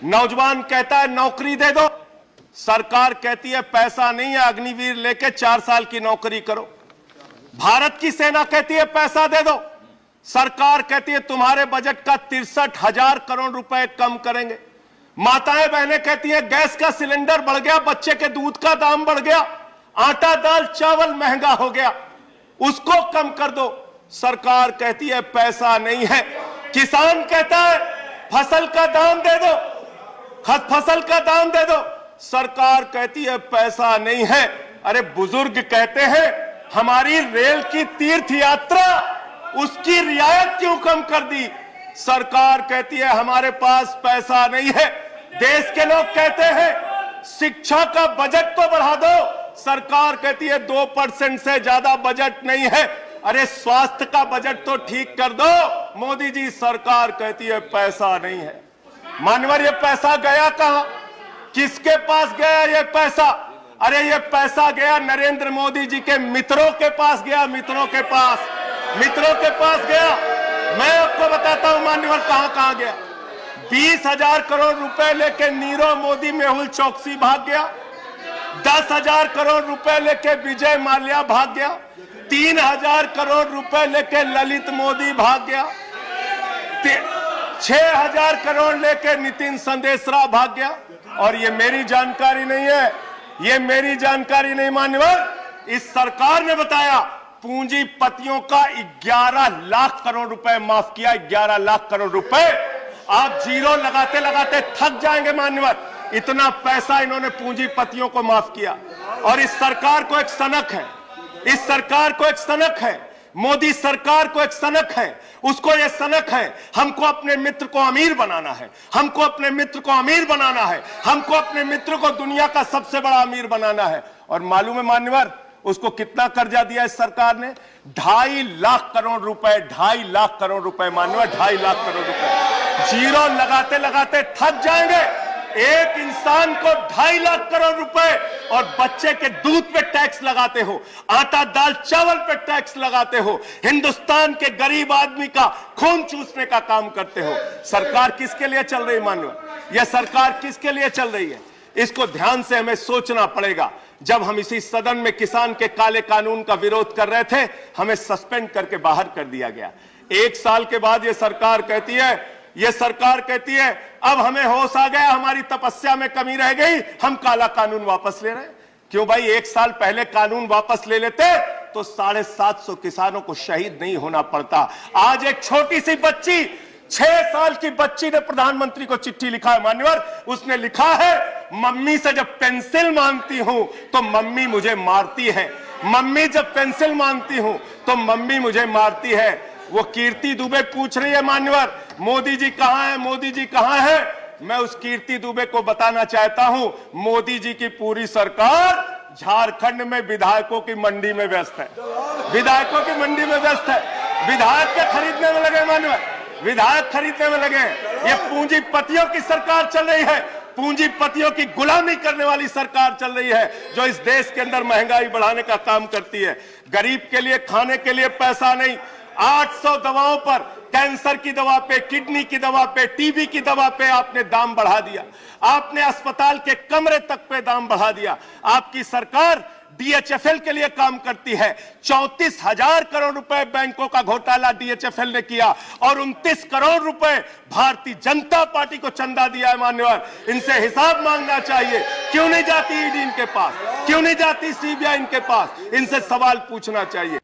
नौजवान कहता है नौकरी दे दो, सरकार कहती है पैसा नहीं है, अग्निवीर लेके 4 साल की नौकरी करो। भारत की सेना कहती है पैसा दे दो, सरकार कहती है तुम्हारे बजट का 63,000 करोड़ रुपए कम करेंगे। माताएं बहनें कहती हैं गैस का सिलेंडर बढ़ गया, बच्चे के दूध का दाम बढ़ गया, आटा दाल चावल महंगा हो गया, उसको कम कर दो, सरकार कहती है पैसा नहीं है। किसान कहता है फसल का दाम दे दो, फसल का दाम दे दो, सरकार कहती है पैसा नहीं है। अरे बुजुर्ग कहते हैं हमारी रेल की तीर्थ यात्रा, उसकी रियायत क्यों कम कर दी, सरकार कहती है हमारे पास पैसा नहीं है। देश के लोग कहते हैं शिक्षा का बजट तो बढ़ा दो, सरकार कहती है 2% से ज्यादा बजट नहीं है। अरे स्वास्थ्य का बजट तो ठीक कर दो, मोदी जी, सरकार कहती है पैसा नहीं है। मान्यवर ये पैसा गया कहां, किसके पास गया ये पैसा? अरे ये पैसा गया नरेंद्र मोदी जी के मित्रों के पास गया, मित्रों के पास गया। मैं आपको बताता हूं मान्यवर कहां कहां गया। 20,000 करोड़ रुपए लेके नीरव मोदी मेहुल चौकसी भाग गया, 10,000 करोड़ रुपए लेके विजय माल्या भाग गया, 3,000 करोड़ रुपए लेके ललित मोदी भाग गया, 6,000 करोड़ लेके नितिन संदेशरा भाग गया। और ये मेरी जानकारी नहीं है, ये मेरी जानकारी नहीं मान्यवर, इस सरकार ने बताया पूंजीपतियों का 11 लाख करोड़ रुपए माफ किया। 11 लाख करोड़ रुपए आप जीरो लगाते लगाते थक जाएंगे मान्यवर, इतना पैसा इन्होंने पूंजीपतियों को माफ किया। और इस सरकार को एक सनक है, इस सरकार को एक सनक है, मोदी सरकार को एक सनक है, उसको यह सनक है हमको अपने मित्र को अमीर बनाना है, हमको अपने मित्र को अमीर बनाना है, हमको अपने मित्र को दुनिया का सबसे बड़ा अमीर बनाना है। और मालूम है मान्यवर उसको कितना कर्जा दिया इस सरकार ने? 2.5 लाख करोड़ रुपए, 2.5 लाख करोड़ रुपए मान्यवर, 2.5 लाख करोड़ रुपए। जीरो लगाते लगाते थक जाएंगे। एक इंसान को 2.5 लाख करोड़ रुपए और बच्चे के दूध पे टैक्स लगाते हो, आटा दाल चावल पे टैक्स लगाते हो, हिंदुस्तान के गरीब आदमी का खून चूसने का काम करते हो। सरकार किसके लिए चल रही मान्यवर? यह सरकार किसके लिए चल रही है? इसको ध्यान से हमें सोचना पड़ेगा। जब हम इसी सदन में किसान के काले कानून का विरोध कर रहे थे, हमें सस्पेंड करके बाहर कर दिया गया। 1 साल के बाद ये सरकार कहती है अब हमें होश आ गया, हमारी तपस्या में कमी रह गई, हम काला कानून वापस ले रहे हैं। क्यों भाई? 1 साल पहले कानून वापस ले लेते तो 750 किसानों को शहीद नहीं होना पड़ता। आज एक छोटी सी बच्ची, 6 साल की बच्ची ने प्रधानमंत्री को चिट्ठी लिखा है मान्यवर। उसने लिखा है मम्मी से जब पेंसिल मांगती हूं तो मम्मी मुझे मारती है, मम्मी जब पेंसिल मांगती हूं तो मम्मी मुझे मारती है। वो कीर्ति दुबे पूछ रही है मान्यवर मोदी जी कहां है, मोदी जी कहां है? मैं उस कीर्ति दुबे को बताना चाहता हूं मोदी जी की पूरी सरकार झारखंड में विधायकों की मंडी में व्यस्त है, विधायकों की मंडी में व्यस्त है, विधायक के खरीदने में लगे मान्यवर, विधायक खरीदने में लगे। ये पूंजीपतियों की सरकार चल रही है, पूंजीपतियों की गुलामी करने वाली सरकार चल रही है, जो इस देश के अंदर महंगाई बढ़ाने का काम करती है। गरीब के लिए खाने के लिए पैसा नहीं, 800 दवाओं पर, कैंसर की दवा पे, किडनी की दवा पे, टीबी की दवा पे आपने दाम बढ़ा दिया, आपने अस्पताल के कमरे तक पे दाम बढ़ा दिया। आपकी सरकार डीएचएफएल के लिए काम करती है। 34,000 करोड़ रुपए बैंकों का घोटाला डीएचएफएल ने किया और 29 करोड़ रुपए भारतीय जनता पार्टी को चंदा दिया है मान्यवर। इनसे हिसाब मांगना चाहिए। क्यों नहीं जाती ईडी इनके पास, क्यों नहीं जाती सीबीआई इनके पास? इनसे सवाल पूछना चाहिए।